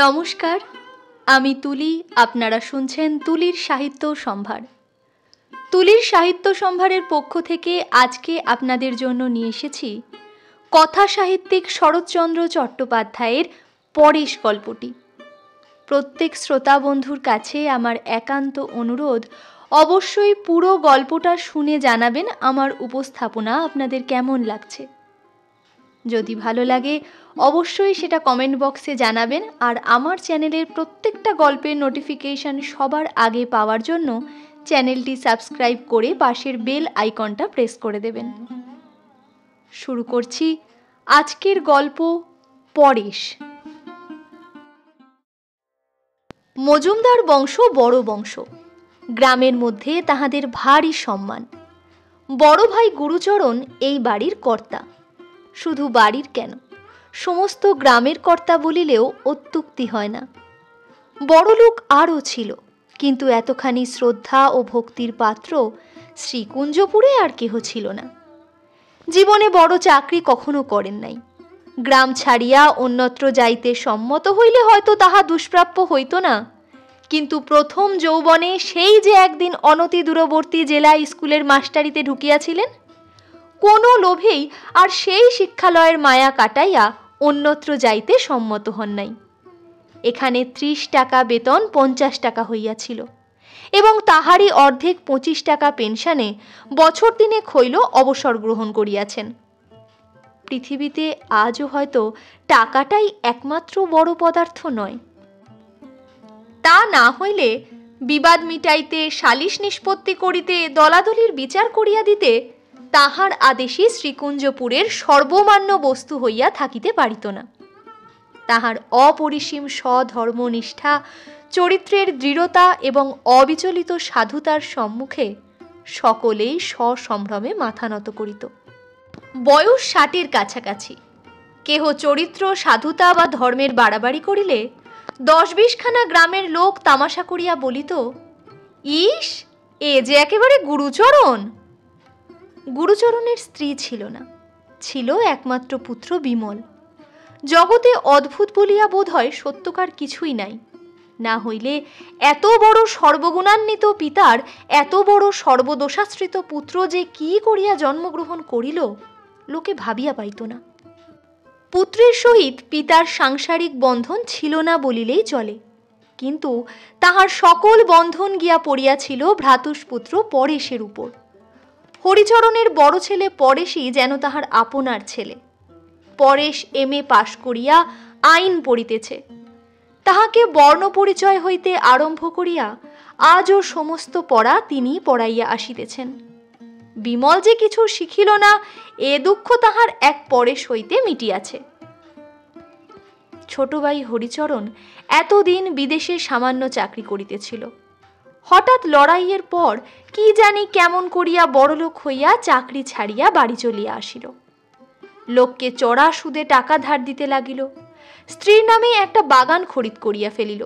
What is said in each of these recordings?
নমস্কার, আমি তুলি। আপনারা শুনছেন তুলির সাহিত্য সম্ভার। তুলির সাহিত্য সম্ভারের পক্ষ থেকে আজকে আপনাদের জন্য নিয়ে এসেছি কথা সাহিত্যিক শরৎচন্দ্র চট্টোপাধ্যায়ের পরেশ গল্পটি। প্রত্যেক শ্রোতা বন্ধুর কাছে আমার একান্ত অনুরোধ, অবশ্যই পুরো গল্পটা শুনে জানাবেন আমার উপস্থাপনা আপনাদের কেমন লাগছে। যদি ভালো লাগে অবশ্যই সেটা কমেন্ট বক্সে জানাবেন, আর আমার চ্যানেলের প্রত্যেকটা গল্পের নোটিফিকেশন সবার আগে পাওয়ার জন্য চ্যানেলটি সাবস্ক্রাইব করে পাশের বেল আইকনটা প্রেস করে দেবেন। শুরু করছি আজকের গল্প পরেশ। মজুমদার বংশ বড় বংশ। গ্রামের মধ্যে তাহাদের ভারী সম্মান। বড় ভাই গুরুচরণ এই বাড়ির কর্তা। শুধু বাড়ির কেন, সমস্ত গ্রামের কর্তা বলিলেও অত্যুক্তি হয় না। বড় লোক আরও ছিল, কিন্তু এতখানি শ্রদ্ধা ও ভক্তির পাত্র শ্রীকুঞ্জপুরে আর কেহ ছিল না। জীবনে বড় চাকরি কখনো করেন নাই। গ্রাম ছাড়িয়া অন্যত্র যাইতে সম্মত হইলে হয়তো তাহা দুষ্প্রাপ্য হইত না, কিন্তু প্রথম যৌবনে সেই যে একদিন অনতি দূরবর্তী জেলা স্কুলের মাস্টারিতে ঢুকিয়াছিলেন, কোনো লোভেই আর সেই শিক্ষালয়ের মায়া কাটাইয়া অন্যত্র যাইতে সম্মত হন নাই। এখানে 30 টাকা বেতন 50 টাকা হইয়াছিল, এবং তাহারই অর্ধেক 25 টাকা পেনশনে বছর দিনেক হইল অবসর গ্রহণ করিয়াছেন। পৃথিবীতে আজও হয়তো টাকাটাই একমাত্র বড় পদার্থ নয়। তা না হইলে বিবাদ মিটাইতে, সালিশ নিষ্পত্তি করিতে, দলাদলির বিচার করিয়া দিতে তাহার আদেশই শ্রীকুঞ্জপুরের সর্বমান্য বস্তু হইয়া থাকিতে পারিত না। তাহার অপরিসীম স্বধর্মনিষ্ঠা, চরিত্রের দৃঢ়তা এবং অবিচলিত সাধুতার সম্মুখে সকলেই সসম্ভ্রমে মাথা নত করিত। বয়স 60-এর কাছাকাছি। কেহ চরিত্র, সাধুতা বা ধর্মের বাড়াবাড়ি করিলে 10-20 খানা গ্রামের লোক তামাশা করিয়া বলিত, ইস, এ যে একেবারে গুরুচরণ। গুরুচরণের স্ত্রী ছিল না, ছিল একমাত্র পুত্র বিমল। জগতে অদ্ভুত বলিয়া বোধ হয় সত্যকার কিছুই নাই। না হইলে এত বড় সর্বগুণান্বিত পিতার এত বড় সর্বদোষাশ্রিত পুত্র যে কি করিয়া জন্মগ্রহণ করিল, লোকে ভাবিয়া পাইত না। পুত্রের সহিত পিতার সাংসারিক বন্ধন ছিল না বলিলেই চলে, কিন্তু তাহার সকল বন্ধন গিয়া পড়িয়াছিল ভ্রাতুষ্পুত্র পরেশের উপর। হরিচরণের বড় ছেলে পরেশই যেন তাহার আপনার ছেলে। পরেশ MA পাশ করিয়া আইন পড়িতেছে। তাহাকে বর্ণ পরিচয় হইতে আরম্ভ করিয়া আজও সমস্ত পড়া তিনি পড়াইয়া আসিতেছেন। বিমল যে কিছু শিখিল না, এ দুঃখ তাহার এক পরেশ হইতে মিটিয়াছে। ছোট ভাই হরিচরণ এতদিন বিদেশে সামান্য চাকরি করিতেছিল। হঠাৎ লড়াইয়ের পর কি জানি কেমন করিয়া বড়লোক হইয়া চাকরি ছাড়িয়া বাড়ি চলিয়া আসিল। লোককে চড়া সুদে টাকা ধার দিতে লাগিল। স্ত্রীর নামে একটা বাগান খরিদ করিয়া ফেলিল,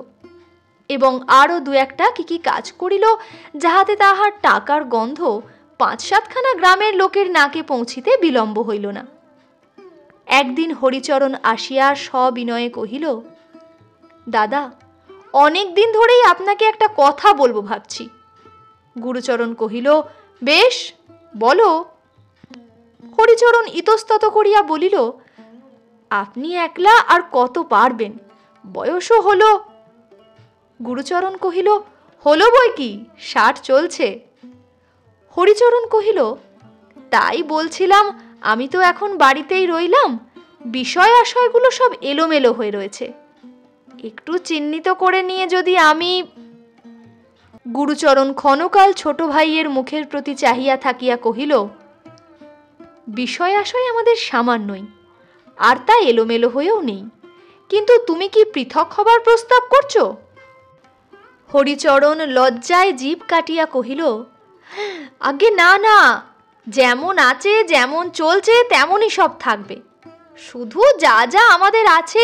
এবং আরও 2-একটা কি কাজ করিল, যাহাতে তাহার টাকার গন্ধ 5-7 খানা গ্রামের লোকের নাকে পৌঁছিতে বিলম্ব হইল না। একদিন হরিচরণ আসিয়া সবিনয়ে কহিল, দাদা, অনেক দিন ধরেই আপনাকে একটা কথা বলবো ভাবছি। গুরুচরণ কহিল, বেশ, বলো। হরিচরণ ইতস্তত করিয়া বলিল, আপনি একলা আর কত পারবেন, বয়সও হলো। গুরুচরণ কহিল, হলো বই কি, 60 চলছে। হরিচরণ কহিল, তাই বলছিলাম, আমি তো এখন বাড়িতেই রইলাম, বিষয় আশয়গুলো সব এলোমেলো হয়ে রয়েছে, একটু চিহ্নিত করে নিয়ে যদি আমি। গুরুচরণ ক্ষণকাল ছোট ভাইয়ের মুখের প্রতি চাহিয়া থাকিয়া কহিল, বিষয় আশয় আমাদের সামান্যই, আর তা এলোমেলো হয়েও নেই, কিন্তু তুমি কি পৃথক হবার প্রস্তাব করছো? হরিচরণ লজ্জায় জিভ কাটিয়া কহিল, আগে না না, যেমন আছে যেমন চলছে তেমনই সব থাকবে, শুধু যা যা আমাদের আছে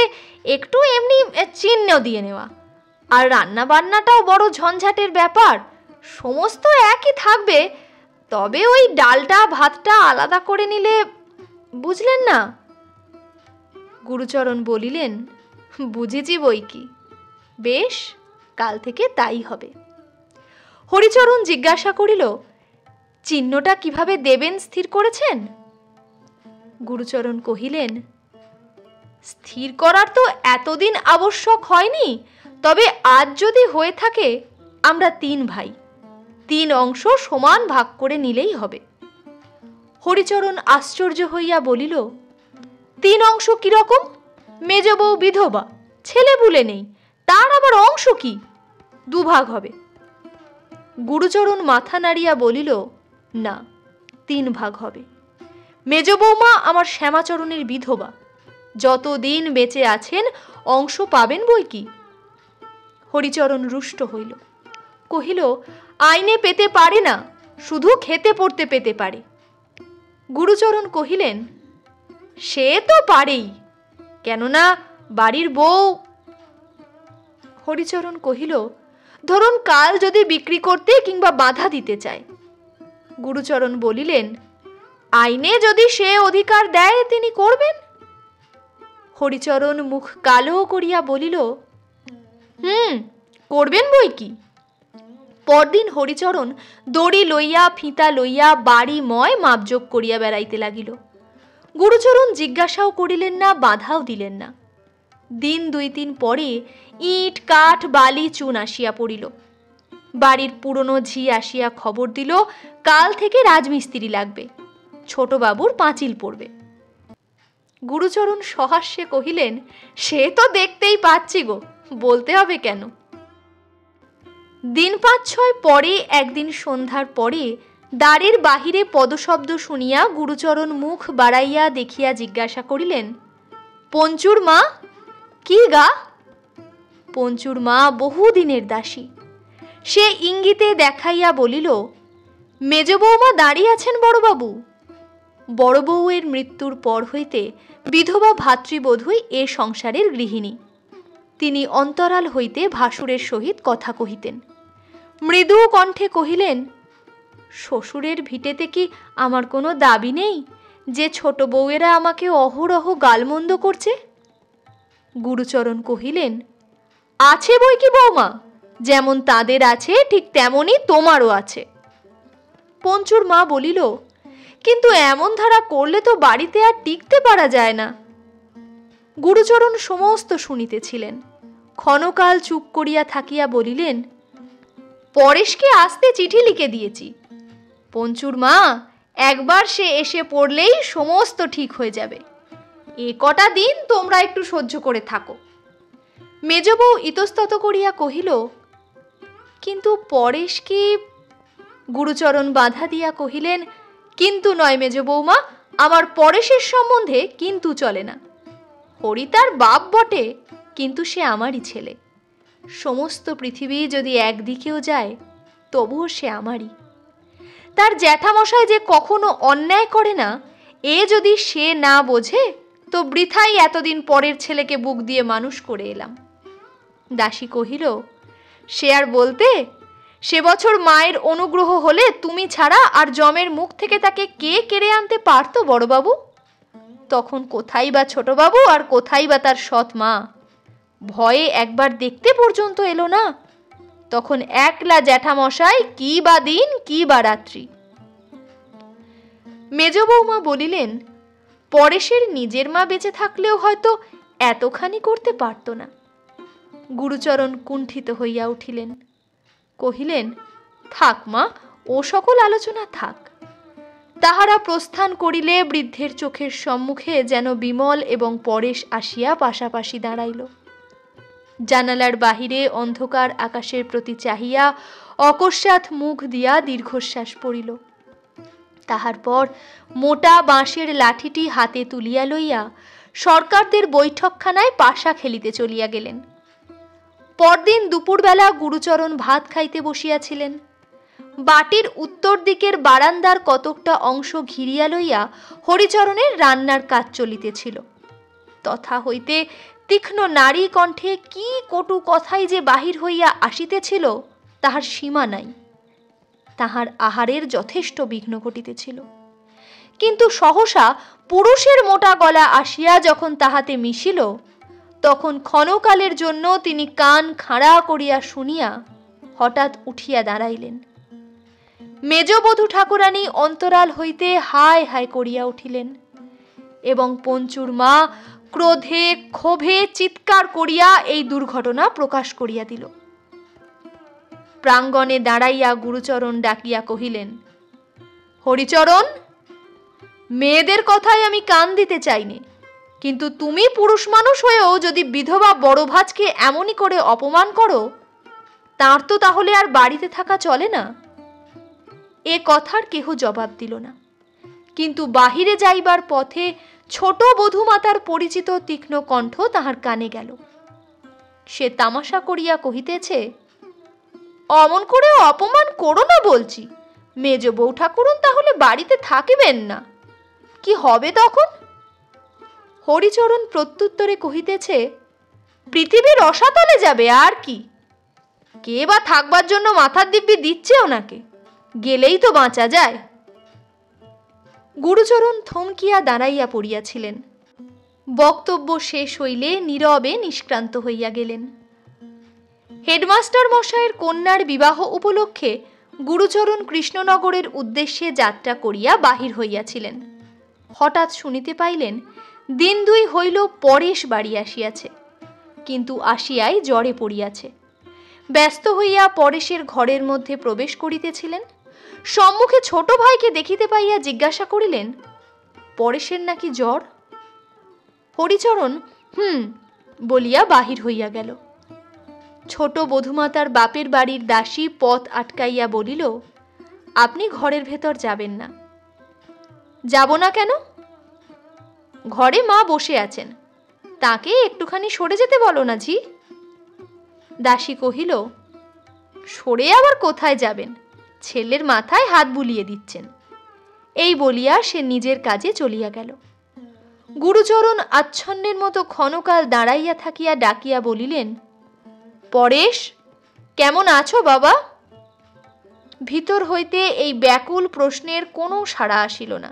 একটু এমনি চিহ্ন দিয়ে নেওয়া, আর রান্না বান্নাটাও বড় ঝঞ্ঝাটের ব্যাপার, সমস্ত একই থাকবে, তবে ওই ডালটা ভাতটা আলাদা করে নিলে, বুঝলেন না? গুরুচরণ বলিলেন, বুঝেছি বই কি, বেশ, কাল থেকে তাই হবে। হরিচরণ জিজ্ঞাসা করিল, চিহ্নটা কিভাবে দেবেন স্থির করেছেন? গুরুচরণ কহিলেন, স্থির করার তো এতদিন আবশ্যক হয়নি, তবে আজ যদি হয়ে থাকে, আমরা 3 ভাই, 3 অংশ সমান ভাগ করে নিলেই হবে। হরিচরণ আশ্চর্য হইয়া বলিল, 3 অংশ কিরকম? মেজ বউ বিধবা, ছেলে বুলে নেই, তার আবার অংশ কি? 2 ভাগ হবে। গুরুচরণ মাথা নাড়িয়া বলিল, না, 3 ভাগ হবে। মেজ বৌমা আমার শ্যামাচরণের বিধবা, যতদিন বেঁচে আছেন অংশ পাবেন বই কি। হরিচরণ রুষ্ট হইল, কহিল, আইনে পেতে পারে না, শুধু খেতে পড়তে পেতে পারে। গুরুচরণ কহিলেন, সে তো পারেই, কেননা বাড়ির বউ। হরিচরণ কহিল, ধরুন কাল যদি বিক্রি করতে কিংবা বাধা দিতে চায়। গুরুচরণ বলিলেন, আইনে যদি সে অধিকার দেয় তিনি করবেন। হরিচরণ মুখ কালো করিয়া বলিল, করবেন বই কি। পরদিন হরিচরণ দড়ি লইয়া ফিতা লইয়া বাড়িময় মাপজোক করিয়া বেড়াইতে লাগিল। গুরুচরণ জিজ্ঞাসাও করিলেন না, বাধাও দিলেন না। দিন 2-3 পরে ইট কাঠ বালি চুন আসিয়া পড়িল। বাড়ির পুরনো ঝি আসিয়া খবর দিল, কাল থেকে রাজমিস্ত্রি লাগবে, ছোট বাবুর পাঁচিল পড়বে। গুরুচরণ সহাস্যে কহিলেন, সে তো দেখতেই পাচ্ছি গো, বলতে হবে কেন। দিন 5-6 পরে একদিন সন্ধ্যার পরে দ্বারের বাহিরে পদশব্দ শুনিয়া গুরুচরণ মুখ বাড়াইয়া দেখিয়া জিজ্ঞাসা করিলেন, পঞ্চুর মা? কি গা? পঞ্চুর মা বহুদিনের দাসী। সে ইঙ্গিতে দেখাইয়া বলিল, মেজ বৌমা দাঁড়িয়ে আছেন বড়বাবু। বড় বউয়ের মৃত্যুর পর হইতে বিধবা ভাতৃবধূই এ সংসারের গৃহিণী। তিনি অন্তরাল হইতে ভাসুরের সহিত কথা কহিতেন। মৃদু কণ্ঠে কহিলেন, শ্বশুরের ভিটেতে কি আমার কোনো দাবি নেই যে ছোট বউয়েরা আমাকে অহরহ গালমন্দ করছে? গুরুচরণ কহিলেন, আছে বই কি বৌমা, যেমন তাদের আছে ঠিক তেমনই তোমারও আছে। পঞ্চুর মা বলিল, কিন্তু এমন ধারা করলে তো বাড়িতে আর টিকতে পারা যায় না। গুরুচরণ সমস্ত শুনিতেছিলেন। ক্ষণকাল চুপ করিয়া থাকিয়া বলিলেন, পরেশকে আসতে চিঠি লিখে দিয়েছি। পঞ্চুর মা, একবার সে এসে পড়লেই সমস্ত ঠিক হয়ে যাবে। এ কটা দিন তোমরা একটু সহ্য করে থাকো। মেজ বউ ইতস্তত করিয়া কহিল, কিন্তু পরেশ কি? গুরুচরণ বাধা দিয়া কহিলেন, কিন্তু নয় মেজ বৌমা, আমার পরেশের সম্বন্ধে কিন্তু চলে না। হরি তার বাপ বটে, কিন্তু সে আমারই ছেলে। সমস্ত পৃথিবী যদি একদিকেও যায়, তবুও সে আমারই। তার জ্যাঠামশাই যে কখনো অন্যায় করে না, এ যদি সে না বোঝে, তো বৃথাই এতদিন পরের ছেলেকে বুক দিয়ে মানুষ করে এলাম। দাসী কহিল, সে আর বলতে, সে বছর মায়ের অনুগ্রহ হলে তুমি ছাড়া আর জমের মুখ থেকে তাকে কে কেড়ে আনতে পারত বড়বাবু? তখন কোথায় বা ছোটবাবু আর কোথায় বা তার সৎ মা? ভয়ে একবার দেখতে পর্যন্ত এলো না। তখন একলা জ্যাঠামশাই কি বা দিন কি বা রাত্রি। মেজ বৌমা বলিলেন, পরেশের নিজের মা বেঁচে থাকলেও হয়তো এতখানি করতে পারত না। গুরুচরণ কুণ্ঠিত হইয়া উঠিলেন, কহিলেন, থাক মা, ও সকল আলোচনা থাক। তাহারা প্রস্থান করিলে বৃদ্ধের চোখের সম্মুখে যেন বিমল এবং পরেশ আসিয়া পাশাপাশি দাঁড়াইল। জানালার বাহিরে অন্ধকার আকাশের প্রতি চাহিয়া অকস্মাৎ মুখ দিয়া দীর্ঘশ্বাস পড়িল। তাহার পর মোটা বাঁশের লাঠিটি হাতে তুলিয়া লইয়া সরকারদের বৈঠকখানায় পাশা খেলিতে চলিয়া গেলেন। পরদিন দুপুরবেলা গুরুচরণ ভাত খাইতে বসিয়াছিলেন। বাটির উত্তর দিকের বারান্দার কতকটা অংশ ঘিরিয়া লইয়া হরিচরণের রান্নার কাজ চলিতেছিল। তথা হইতে তীক্ষ্ণ নারী কণ্ঠে কি কটু কথাই যে বাহির হইয়া আসিতেছিল, তাহার সীমা নাই। তাহার আহারের যথেষ্ট বিঘ্ন ঘটিতেছিল। কিন্তু সহসা পুরুষের মোটা গলা আসিয়া যখন তাহাতে মিশিল, তখন ক্ষণকালের জন্য তিনি কান খাড়া করিয়া শুনিয়া হঠাৎ উঠিয়া দাঁড়াইলেন। মেজবধূ ঠাকুরানী অন্তরাল হইতে হায় হায় করিয়া উঠিলেন এবং পঞ্চুর মা ক্রোধে ক্ষোভে চিৎকার করিয়া এই দুর্ঘটনা প্রকাশ করিয়া দিল। প্রাঙ্গণে দাঁড়াইয়া গুরুচরণ ডাকিয়া কহিলেন, হরিচরণ, মেয়েদের কথায় আমি কান দিতে চাইনি, কিন্তু তুমি পুরুষ মানুষ হয়েও যদি বিধবা বড় ভাজকে এমনই করে অপমান করো, তার তো তাহলে আর বাড়িতে থাকা চলে না। এ কথার কেহ জবাব দিল না, কিন্তু বাহিরে যাইবার পথে ছোট বধূমাতার পরিচিত তীক্ষ্ণ কণ্ঠ তাহার কানে গেল। সে তামাশা করিয়া কহিতেছে, অমন করে অপমান করো না বলছি, মেজ বউ ঠাকুরন তাহলে বাড়িতে থাকিবেন না, কি হবে তখন? হরিচরণ প্রত্যুত্তরে কহিতেছে, পৃথিবী রসাতলে যাবে আর কি, কে বা থাকবার জন্য মাথার দিব্যি দিচ্ছে ওনাকে, গেলেই তো বাঁচা যায়। গুরুচরণ থমকিয়া দাঁড়াইয়া পড়িয়াছিলেন। বক্তব্য শেষ হইলে নীরবে নিষ্ক্রান্ত হইয়া গেলেন। হেডমাস্টার মশাইয়ের কন্যার বিবাহ উপলক্ষে গুরুচরণ কৃষ্ণনগরের উদ্দেশ্যে যাত্রা করিয়া বাহির হইয়াছিলেন। হঠাৎ শুনিতে পাইলেন, দিন দুই হইল পরেশ বাড়ি আসিয়াছে, কিন্তু আসিয়াই জ্বরে পড়িয়াছে। ব্যস্ত হইয়া পরেশের ঘরের মধ্যে প্রবেশ করিতেছিলেন। সম্মুখে ছোট ভাইকে দেখিতে পাইয়া জিজ্ঞাসা করিলেন, পরেশের নাকি জ্বর? হরিচরণ বলিয়া বাহির হইয়া গেল। ছোট বধূমাতার বাপের বাড়ির দাসী পথ আটকাইয়া বলিল, আপনি ঘরের ভেতর যাবেন না। যাব না কেন? ঘরে মা বসে আছেন, তাকে একটুখানি সরে যেতে বলো না ঝি। দাসী কহিল, সরে আবার কোথায় যাবেন, ছেলের মাথায় হাত বুলিয়ে দিচ্ছেন। এই বলিয়া সে নিজের কাজে চলিয়া গেল। গুরুচরণ আচ্ছন্নের মতো ক্ষণকাল দাঁড়াইয়া থাকিয়া ডাকিয়া বলিলেন, পরেশ, কেমন আছো বাবা? ভিতর হইতে এই ব্যাকুল প্রশ্নের কোনো সাড়া আসিল না,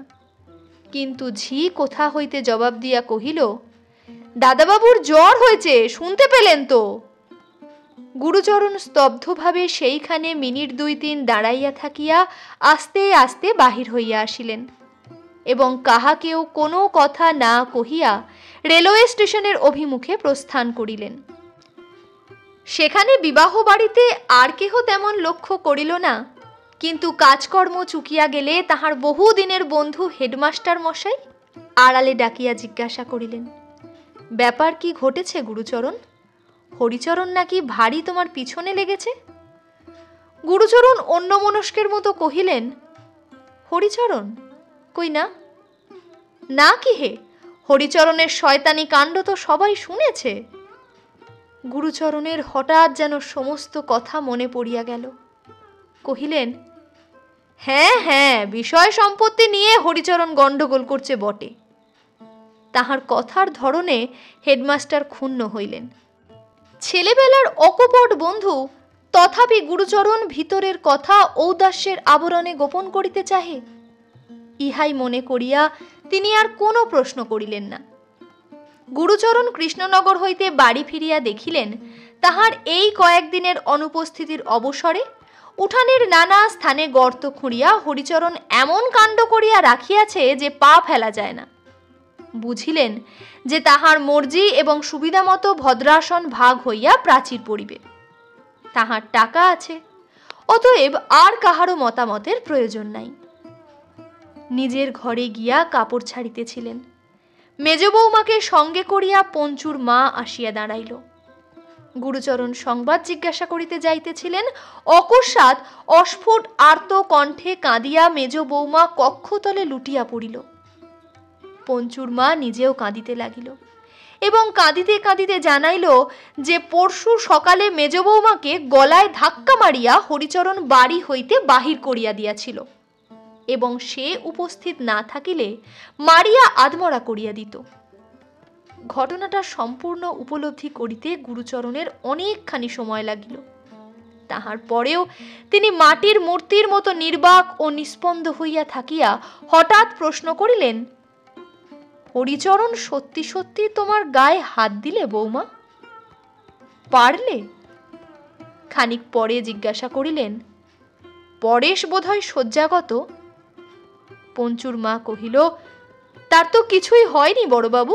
কিন্তু ঝি কোথা হইতে জবাব দিয়া কহিল, দাদাবাবুর জ্বর হয়েছে, শুনতে পেলেন তো? গুরুচরণ স্তব্ধভাবে সেইখানে মিনিট 2-3 দাঁড়াইয়া থাকিয়া আস্তে আস্তে বাহির হইয়া আসিলেন এবং কাহাকেও কোনো কথা না কহিয়া রেলওয়ে স্টেশনের অভিমুখে প্রস্থান করিলেন। সেখানে বিবাহ বাড়িতে আর কেহ তেমন লক্ষ্য করিল না, কিন্তু কাজকর্ম চুকিয়া গেলে তাহার বহুদিনের বন্ধু হেডমাস্টার মশাই আড়ালে ডাকিয়া জিজ্ঞাসা করিলেন, ব্যাপার কি ঘটেছে গুরুচরণ? হরিচরণ নাকি ভারী তোমার পিছনে লেগেছে? গুরুচরণ অন্যমনস্কের মতো কহিলেন, হরিচরণ কই না। না কি হে, হরিচরণের শয়তানি কাণ্ড তো সবাই শুনেছে। গুরুচরণের হঠাৎ যেন সমস্ত কথা মনে পড়িয়া গেল। কহিলেন, হ্যাঁ হ্যাঁ, বিষয় সম্পত্তি নিয়ে হরিচরণ গন্ডগোল করছে বটে। তাহার কথার ধরনে হেডমাস্টার ক্ষুণ্ণ হইলেন। ছেলেবেলার অকপট বন্ধু, তথাপি গুরুচরণ ভিতরের কথা ঔদাস্যের আবরণে গোপন করিতে চাহে, ইহাই মনে করিয়া তিনি আর কোনো প্রশ্ন করিলেন না। গুরুচরণ কৃষ্ণনগর হইতে বাড়ি ফিরিয়া দেখিলেন, তাহার এই কয়েকদিনের অনুপস্থিতির অবসরে উঠানের নানা স্থানে গর্ত খুঁড়িয়া হরিচরণ এমন কাণ্ড করিয়া রাখিয়াছে যে পা ফেলা যায় না। বুঝিলেন যে তাহার মর্জি এবং সুবিধা মতো ভদ্রাসন ভাগ হইয়া প্রাচীর পড়িবে। তাহার টাকা আছে, অতএব আর কাহারও মতামতের প্রয়োজন নাই। নিজের ঘরে গিয়া কাপড় ছাড়িতেছিলেন। মেজ বৌমাকে সঙ্গে করিয়া পঞ্চুর মা আসিয়া দাঁড়াইল। গুরুচরণ সংবাদ জিজ্ঞাসা করিতে যাইতেছিলেন, অকস্মাৎ অস্ফুট আর্ত কণ্ঠে কাঁদিয়া মেজ বৌমা কক্ষতলে লুটিয়া পড়িল। পঞ্চুর মা নিজেও কাঁদিতে লাগিল এবং কাঁদিতে কাঁদিতে জানাইল যে পরশু সকালে মেজ বৌমাকে গলায় ধাক্কা মারিয়া হরিচরণ বাড়ি হইতে বাহির করিয়া দিয়াছিল এবং সে উপস্থিত না থাকিলে মারিয়া আধমরা করিয়া দিত। ঘটনাটা সম্পূর্ণ উপলব্ধি করিতে গুরুচরণের অনেকখানি সময় লাগিল। তাহার পরেও তিনি মাটির মূর্তির মতো নির্বাক ও নিস্পন্দ হইয়া থাকিয়া হঠাৎ প্রশ্ন করিলেন, হরিচরণ সত্যি সত্যি তোমার গায়ে হাত দিলে বৌমা? পারলে? খানিক পরে জিজ্ঞাসা করিলেন, পরেশ বোধহয় শয্যাগত? পঞ্চুর মা কহিল, তার তো কিছুই হয়নি বড়বাবু,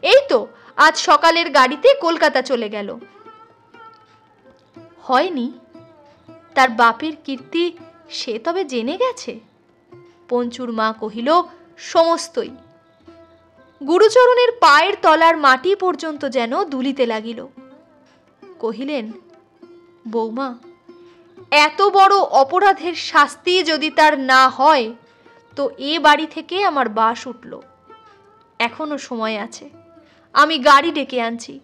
এই তো আজ সকালের গাড়িতে কলকাতা চলে গেল। হয়নি? তার বাপের কীর্তি সে তবে জেনে গেছে? পঞ্চুর মা কহিল, সমস্তই। গুরুচরণের পায়ের তলার মাটি পর্যন্ত যেন দুলিতে লাগিল। কহিলেন, বৌমা, এত বড় অপরাধের শাস্তি যদি তার না হয় তো এ বাড়ি থেকে আমার বাস উঠল। এখনো সময় আছে, আমি গাড়ি ডেকে আনছি,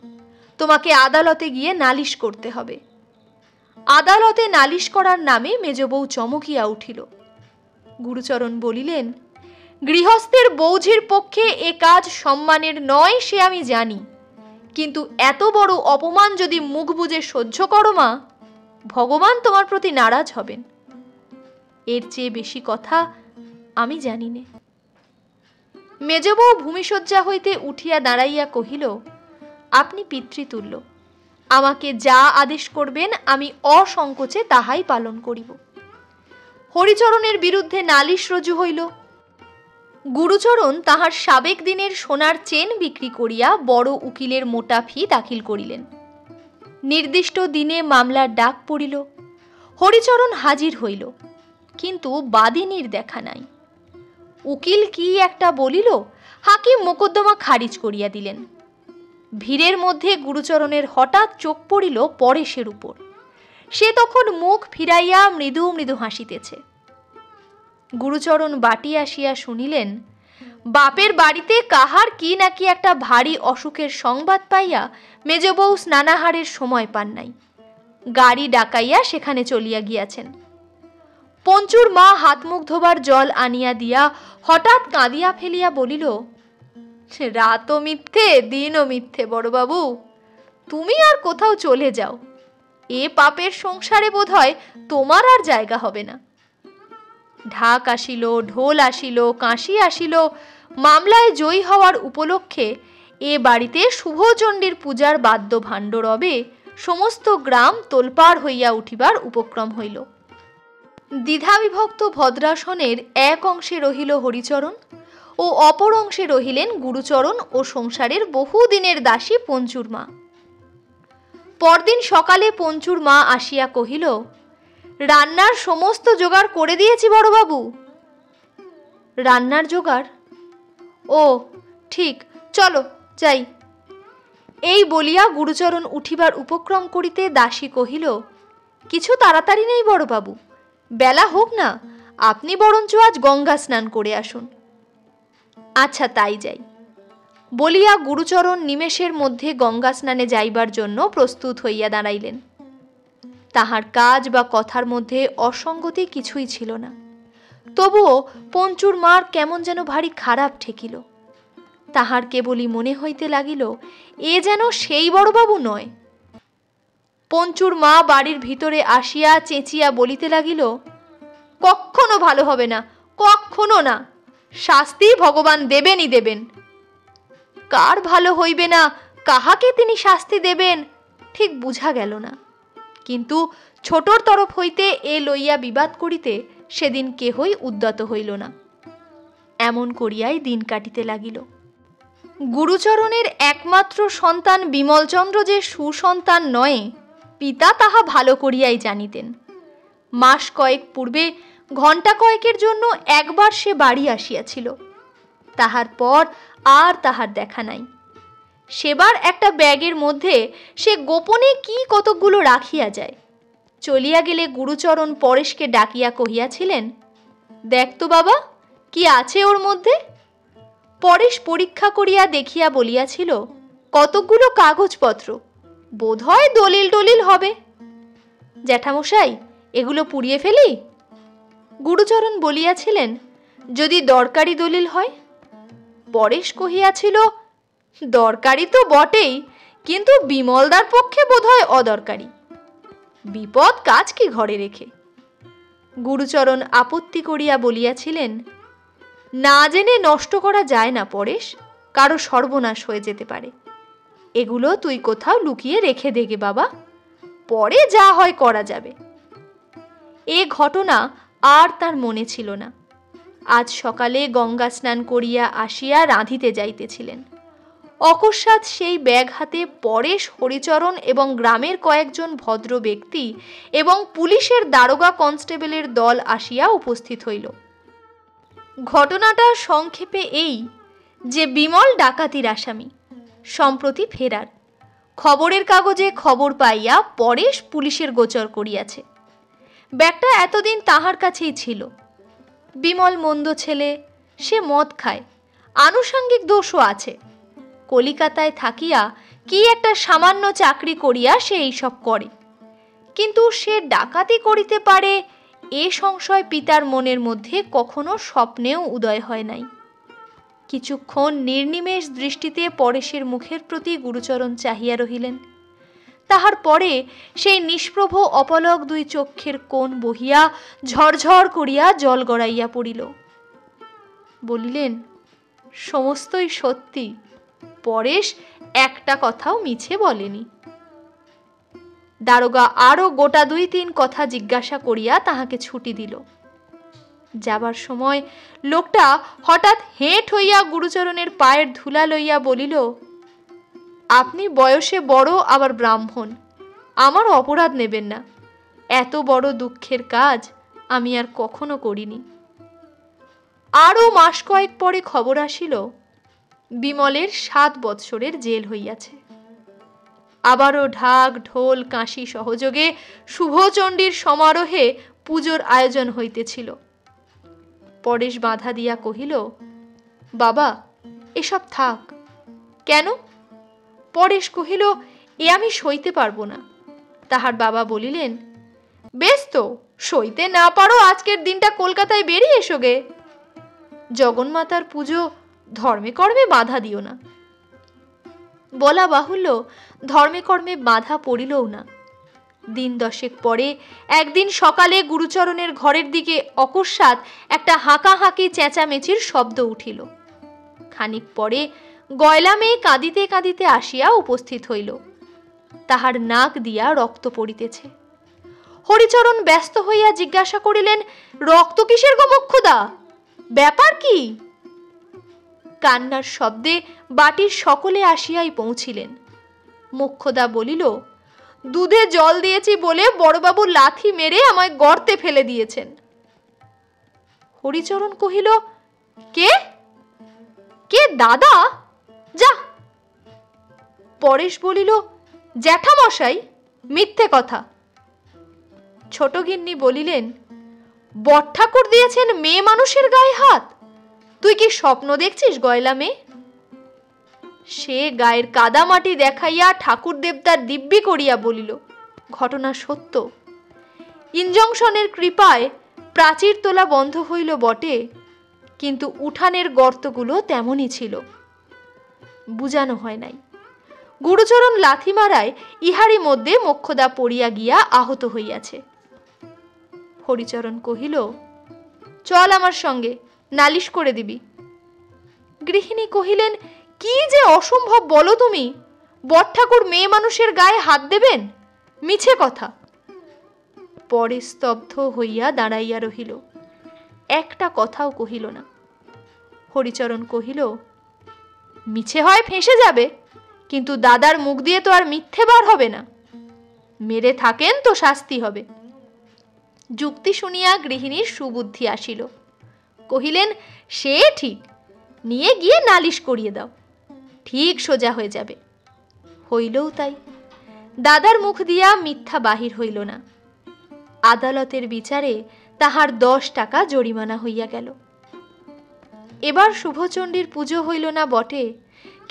তোমাকে আদালতে গিয়ে নালিশ করতে হবে। আদালতে নালিশ করার নামে মেজবউ চমকিয়া উঠিল। গুরুচরণ বলিলেন, গৃহস্থের বৌঝির পক্ষে এ কাজ সম্মানের নয় সে আমি জানি, কিন্তু এত বড় অপমান যদি মুখ বুজে সহ্য করো মা, ভগবান তোমার প্রতি নারাজ হবেন। এর চেয়ে বেশি কথা আমি জানি নে। মেজবউ ভূমিশয্যা হইতে উঠিয়া দাঁড়াইয়া কহিল, আপনি পিতৃতুল্য, আমাকে যা আদেশ করবেন আমি অসংকোচে তাহাই পালন করিব। হরিচরণের বিরুদ্ধে নালিশ রজু হইল। গুরুচরণ তাহার সাবেক দিনের সোনার চেন বিক্রি করিয়া বড় উকিলের মোটা ফি দাখিল করিলেন। নির্দিষ্ট দিনে মামলার ডাক পড়িল। হরিচরণ হাজির হইল, কিন্তু বাদিনীর দেখা নাই। উকিল কি একটা বলিল, হাকিম মোকদ্দমা খারিজ করিয়া দিলেন। ভিড়ের মধ্যে গুরুচরণের হঠাৎ চোখ পড়িল পরেশের উপর। সে তখন মুখ ফিরাইয়া মৃদু মৃদু হাসিতেছে। গুরুচরণ বাটি আসিয়া শুনিলেন, বাপের বাড়িতে কাহার কি নাকি একটা ভারী অসুখের সংবাদ পাইয়া মেজবউ স্নানাহারের সময় পান নাই, গাড়ি ডাকাইয়া সেখানে চলিয়া গিয়াছেন। পঞ্চুর মা হাত মুখ ধোবার জল আনিয়া দিয়া হঠাৎ কাঁদিয়া ফেলিয়া বলিল, রাতও মিথ্যে দিনও মিথ্যে বড়বাবু, তুমি আর কোথাও চলে যাও, এ পাপের সংসারে বোধহয় তোমার আর জায়গা হবে না। ঢাক আসিল, ঢোল আসিল, কাঁসি আসিল। মামলায় জয়ী হওয়ার উপলক্ষে এ বাড়িতে শুভচণ্ডীর পূজার বাদ্য ভাণ্ড রবে সমস্ত গ্রাম তোলপাড় হইয়া উঠিবার উপক্রম হইল। দ্বিধাবিভক্ত ভদ্রাসনের এক অংশে রহিল হরিচরণ ও অপর অংশে রহিলেন গুরুচরণ ও সংসারের বহুদিনের দাসী পঞ্চুর মা। পরদিন সকালে পঞ্চুর মা আসিয়া কহিল, রান্নার সমস্ত জোগাড় করে দিয়েছি বড়বাবু। রান্নার জোগাড়? ও ঠিক, চলো যাই। এই বলিয়া গুরুচরণ উঠিবার উপক্রম করিতে দাসী কহিল, কিছু তাড়াতাড়ি নেই বড়বাবু, বেলা হোক না, আপনি বরঞ্চ আজ গঙ্গা স্নান করে আসুন। আচ্ছা তাই যাই বলিয়া গুরুচরণ নিমেষের মধ্যে গঙ্গা স্নানে যাইবার জন্য প্রস্তুত হইয়া দাঁড়াইলেন। তাহার কাজ বা কথার মধ্যে অসঙ্গতি কিছুই ছিল না, তবুও পঞ্চুর মার কেমন যেন ভারী খারাপ ঠেকিল। তাহার কেবলই মনে হইতে লাগিল, এ যেন সেই বড়বাবু নয়। পঞ্চুর মা বাড়ির ভিতরে আসিয়া চেঁচিয়া বলিতে লাগিল, কখনো ভালো হবে না, কখনো না, শাস্তি ভগবান দেবেনই দেবেন। কার ভালো হইবে না, কাহাকে তিনি শাস্তি দেবেন ঠিক বুঝা গেল না, কিন্তু ছোটর তরফ হইতে এ লইয়া বিবাদ করিতে সেদিন কেহই উদ্যত হইল না। এমন করিয়াই দিন কাটিতে লাগিল। গুরুচরণের একমাত্র সন্তান বিমলচন্দ্র যে সুসন্তান নয়, পিতা তাহা ভালো করিয়াই জানিতেন। মাস কয়েক পূর্বে ঘণ্টা কয়েকের জন্য একবার সে বাড়ি আসিয়াছিল, তাহার পর আর তাহার দেখা নাই। সেবার একটা ব্যাগের মধ্যে সে গোপনে কি কতকগুলো রাখিয়া যায়। চলিয়া গেলে গুরুচরণ পরেশকে ডাকিয়া কহিয়াছিলেন, দেখ তো বাবা, কি আছে ওর মধ্যে। পরেশ পরীক্ষা করিয়া দেখিয়া বলিয়াছিল, কতকগুলো কাগজপত্র, বোধহয় দলিল টলিল হবে। জ্যাঠামশাই, এগুলো পুড়িয়ে ফেলি? গুরুচরণ বলিয়াছিলেন, যদি দরকারি দলিল হয়। পরেশ কহিয়াছিল, দরকারি তো বটেই, কিন্তু বিমলদার পক্ষে বোধহয় অদরকারি। বিপদ কাজ কি ঘরে রেখে। গুরুচরণ আপত্তি করিয়া বলিয়াছিলেন, না জেনে নষ্ট করা যায় না পরেশ, কারো সর্বনাশ হয়ে যেতে পারে। এগুলো তুই কোথাও লুকিয়ে রেখে দেগে বাবা, পরে যা হয় করা যাবে। এ ঘটনা আর তার মনে ছিল না। আজ সকালে গঙ্গা স্নান করিয়া আসিয়া রাঁধিতে যাইতেছিলেন। অকস্মাৎ সেই ব্যাগ হাতে পরেশ, হরিচরণ এবং গ্রামের কয়েকজন ভদ্র ব্যক্তি এবং পুলিশের দারোগা কনস্টেবলের দল আসিয়া উপস্থিত হইল। ঘটনাটা সংক্ষেপে এই যে বিমল ডাকাতির আসামি, সম্প্রতি ফেরার। খবরের কাগজে খবর পাইয়া পরেশ পুলিশের গোচর করিয়াছে। ব্যাগটা এতদিন তাহার কাছেই ছিল। বিমল মন্দ ছেলে, সে মদ খায়, আনুষঙ্গিক দোষও আছে। কলিকাতায় থাকিয়া কি একটা সামান্য চাকরি করিয়া সে এইসব করে, কিন্তু সে ডাকাতি করিতে পারে এ সংশয় পিতার মনের মধ্যে কখনো স্বপ্নেও উদয় হয় নাই। কিছুক্ষণ নির্নিমেষ দৃষ্টিতে পরেশের মুখের প্রতি গুরুচরণ চাহিয়া রহিলেন। তাহার পরে সেই নিষ্প্রভ অপলক দুই চক্ষের কোণ বহিয়া ঝরঝর করিয়া জল গড়াইয়া পড়িল। বলিলেন, সমস্তই সত্যি, পরেশ একটা কথাও মিছে বলেনি। দারোগা আরো গোটা 2-3 কথা জিজ্ঞাসা করিয়া তাহাকে ছুটি দিল। যাবার সময় লোকটা হঠাৎ হেঁট হইয়া গুরুচরণের পায়ের ধুলা লইয়া বলিল, আপনি বয়সে বড়, আবার ব্রাহ্মণ, আমার অপরাধ নেবেন না। এত বড় দুঃখের কাজ আমি আর কখনো করিনি। আরো মাস কয়েক পরে খবর আসিল, বিমলের 7 বৎসরের জেল হইয়াছে। আবারও ঢাক ঢোল কাঁসি সহযোগে শুভচণ্ডীর সমারোহে পুজোর আয়োজন হইতেছিল। পরেশ বাধা দিয়া কহিল, বাবা, এসব থাক। কেন? পরেশ কহিল, এ আমি সইতে পারবো না। তাহার বাবা বলিলেন, বেশ তো, সইতে না পারো আজকের দিনটা কলকাতায় বেরিয়ে এসো গে। জগন্মাতার পুজো, ধর্মে কর্মে বাধা দিও না। বলা বাহুল্য, ধর্মে কর্মে বাধা পড়িলও না। দিন 10 পরে একদিন সকালে গুরুচরণের ঘরের দিকে অকস্মাৎ একটা হাঁকাহাঁকি চেঁচামেচির শব্দ উঠিল। খানিক পরে গয়লা মেয়ে কাঁদিতে কাঁদিতে আসিয়া উপস্থিত হইল। তাহার নাক দিয়া রক্ত পড়িতেছে। হরিচরণ ব্যস্ত হইয়া জিজ্ঞাসা করিলেন, রক্ত কিসের গো মোক্ষদা, ব্যাপার কি? কান্নার শব্দে বাটির সকলে আসিয়াই পৌঁছিলেন। মোক্ষদা বলিল, দুধে জল দিয়েছি বলে বড়বাবু লাথি মেরে আমায় গর্তে ফেলে দিয়েছেন। হরিচরণ কহিল, কে কে দাদা? যা। পরেশ বলিল, জ্যাঠামশাই, মিথ্যে কথা। ছোট গিন্নি বলিলেন, বটঠাকুর দিয়েছেন মেয়ে মানুষের গায়ে হাত? তুই কি স্বপ্ন দেখছিস গয়লা মেয়ে? সে গায়ের কাদামাটি দেখাইয়া ঠাকুর দেবতার দিব্যি করিয়া বলিল, ঘটনা সত্য। ইনজংশনের কৃপায় প্রাচীর তোলা বন্ধ হইল বটে, কিন্তু উঠানের গর্তগুলো তেমনই ছিল, বুঝানো হয় নাই। গুরুচরণ লাথি মারায় ইহারই মধ্যে মোক্ষদা পড়িয়া গিয়া আহত হইয়াছে। হরিচরণ কহিল, চল আমার সঙ্গে, নালিশ করে দিবি। গৃহিণী কহিলেন, কি যে অসম্ভব বলো তুমি, বটঠাকুর মেয়ে মানুষের গায়ে হাত দেবেন? মিছে কথা। পরে স্তব্ধ হইয়া দাঁড়াইয়া রহিল, একটা কথাও কহিল না। হরিচরণ কহিল, মিছে হয় ফেঁসে যাবে, কিন্তু দাদার মুখ দিয়ে তো আর মিথ্যে বার হবে না। মেরে থাকেন তো শাস্তি হবে। যুক্তি শুনিয়া গৃহিণীর সুবুদ্ধি আসিল। কহিলেন, সে ঠিক, নিয়ে গিয়ে নালিশ করিয়ে দাও, ঠিক সোজা হয়ে যাবে। হইলও তাই। দাদার মুখ দিয়া মিথ্যা বাহির হইল না। আদালতের বিচারে তাহার 10 টাকা জরিমানা হইয়া গেল। এবার শুভচণ্ডীর পুজো হইল না বটে,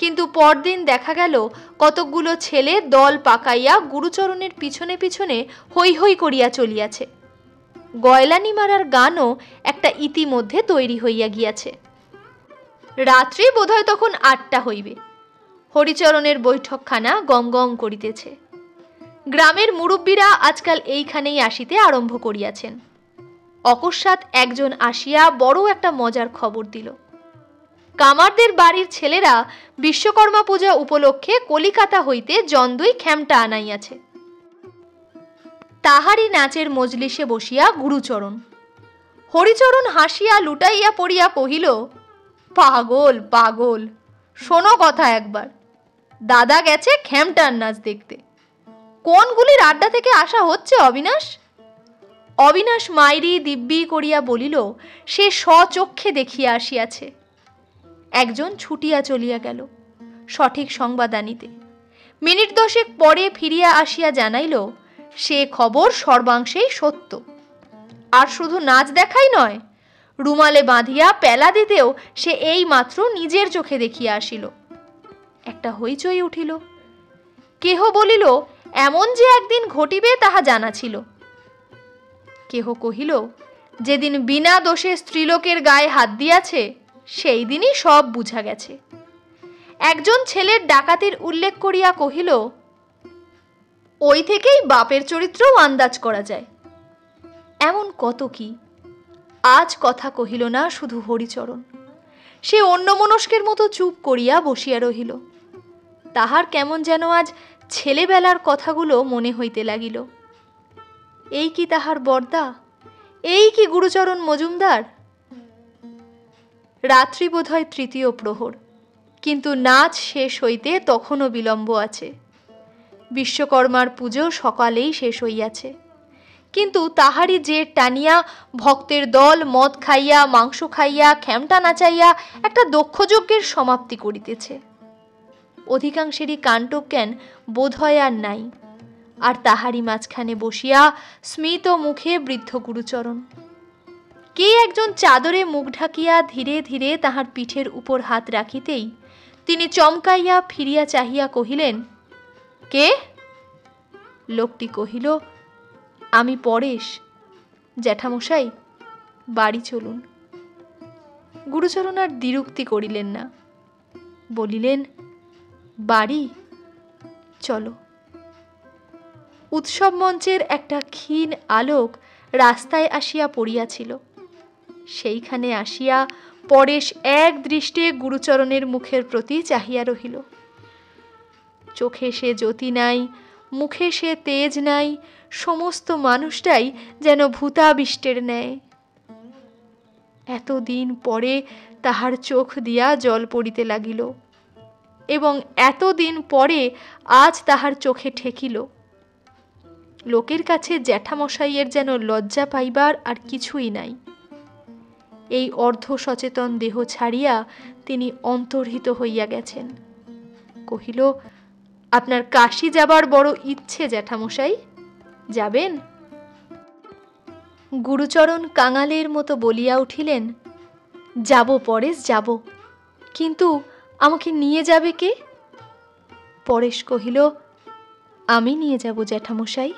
কিন্তু পরদিন দেখা গেল কতকগুলো ছেলে দল পাকাইয়া গুরুচরণের পিছনে পিছনে হৈ হৈ করিয়া চলিয়াছে। গয়লানি মারার গানও একটা ইতিমধ্যে তৈরি হইয়া গিয়াছে। রাত্রি বোধহয় তখন 8টা হইবে। হরিচরণের বৈঠকখানা গম গম করিতেছে। গ্রামের মুরব্বীরা আজকাল এইখানেই আসিতে আরম্ভ করিয়াছেন। অকস্মাৎ একজন আসিয়া বড় একটা মজার খবর দিল। কামারদের বাড়ির ছেলেরা বিশ্বকর্মা পূজা উপলক্ষে কলিকাতা হইতে জন্দই খ্যামটা আনাইয়াছে। তাহারই নাচের মজলিসে বসিয়া গুরুচরণ। হরিচরণ হাসিয়া লুটাইয়া পড়িয়া কহিল, পাগল পাগল, শোনো কথা একবার। দাদা গেছে খ্যামটার নাচ দেখতে। কোনগুলির আড্ডা থেকে আসা হচ্ছে অবিনাশ? অবিনাশ মাইরি দিব্যি করিয়া বলিল, সে স্বচক্ষে দেখিয়া আসিয়াছে। একজন ছুটিয়া চলিয়া গেল সঠিক সংবাদ আনিতে। মিনিট 10 পরে ফিরিয়া আসিয়া জানাইল, সে খবর সর্বাংশেই সত্য। আর শুধু নাচ দেখাই নয়, রুমালে বাঁধিয়া পেলা দিতেও সে এই মাত্র নিজের চোখে দেখিয়া আসিল। একটা হইচই উঠিল। কেহ বলিল, এমন যে একদিন ঘটিবে তাহা জানা ছিল। কেহ কহিল, যেদিন বিনা দোষে স্ত্রীলোকের গায়ে হাত দিয়াছে সেই দিনই সব বুঝা গেছে। একজন ছেলের ডাকাতির উল্লেখ করিয়া কহিল, ওই থেকেই বাপের চরিত্রও আন্দাজ করা যায়। এমন কত কি। আজ কথা কহিল না শুধু হরিচরণ। সে অন্যমনস্কের মতো চুপ করিয়া বসিয়া রহিল। তাহার কেমন যেন আজ ছেলেবেলার কথাগুলো মনে হইতে লাগিল। এই কি তাহার বরদা? এই কি গুরুচরণ মজুমদার? রাত্রি বোধহয় 3য় প্রহর, কিন্তু নাচ শেষ হইতে তখনও বিলম্ব আছে। বিশ্বকর্মার পুজো সকালেই শেষ হইয়াছে, কিন্তু তাহারই যে টানিয়া ভক্তের দল মদ খাইয়া মাংস খাইয়া খ্যামটা নাচাইয়া একটা দক্ষযজ্ঞের সমাপ্তি করিতেছে। অধিকাংশেরই কাণ্ডজ্ঞান বোধ হয় আর নাই। আর তাহারই মাঝখানে বসিয়া স্মিত মুখে বৃদ্ধ গুরুচরণ। কে একজন চাদরে মুখ ঢাকিয়া ধীরে ধীরে তাহার পিঠের উপর হাত রাখিতেই তিনি চমকাইয়া ফিরিয়া চাহিয়া কহিলেন, কে? লোকটি কহিল, আমি পরেশ। জ্যাঠামশাই, বাড়ি চলুন। গুরুচরণ আর দ্বিরুক্তি করিলেন না, বলিলেন, বাড়ি চলো। উৎসব মঞ্চের একটা ক্ষীণ আলোক রাস্তায় আসিয়া পড়িয়াছিল। সেইখানে আসিয়া পরেশ এক দৃষ্টে গুরুচরণের মুখের প্রতি চাহিয়া রহিল। চোখে সে জ্যোতি নাই, মুখে সে তেজ নাই, সমস্ত মানুষটাই যেন ভূতাবিষ্টের ন্যায়। এতদিন পরে তাহার চোখ দিয়া জল পড়িতে লাগিল, এবং এতদিন পরে আজ তাহার চোখে ঠেকিল। লোকের কাছে জ্যাঠামশাইয়ের যেন লজ্জা পাইবার আর কিছুই নাই। এই অর্ধ সচেতন দেহ ছাড়িয়া তিনি অন্তর্হিত হইয়া গেছেন। কহিল, আপনার কাশী যাবার বড় ইচ্ছে জ্যাঠামশাই, যাবেন? গুরুচরণ কাঙালের মতো বলিয়া উঠিলেন, যাব পরেশ, যাব, কিন্তু আমাকে নিয়ে যাবে কে? পরেশ কহিল, আমি নিয়ে যাব জ্যাঠামশাই।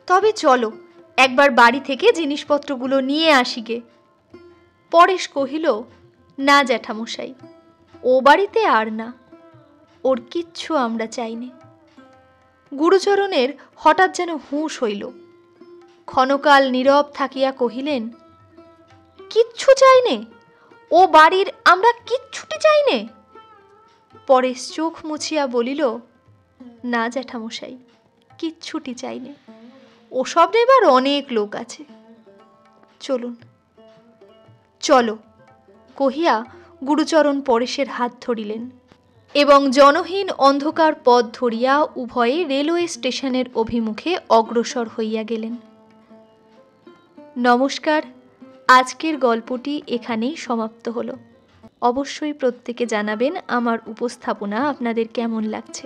তবে চলো একবার বাড়ি থেকে জিনিসপত্রগুলো নিয়ে আসি গে। পরেশ কহিল, না জ্যাঠামশাই, ও বাড়িতে আর না, ওর কিচ্ছু আমরা চাইনি। গুরুচরণের হঠাৎ যেন হুঁশ হইল। ক্ষণকাল নীরব থাকিয়া কহিলেন, কিচ্ছু চাইনে? ও বাড়ির আমরা কিচ্ছুটি চাইনে? পরেশ চোখ মুছিয়া বলিল, না জ্যাঠামশাই, কিচ্ছুটি চাইনে। ওসব নেবার অনেক লোক আছে, চলুন। চলো কহিয়া গুরুচরণ পরেশের হাত ধরিলেন এবং জনহীন অন্ধকার পথ ধরিয়া উভয়ে রেলওয়ে স্টেশনের অভিমুখে অগ্রসর হইয়া গেলেন। নমস্কার, আজকের গল্পটি এখানেই সমাপ্ত হলো। অবশ্যই প্রত্যেকে জানাবেন আমার উপস্থাপনা আপনাদের কেমন লাগছে।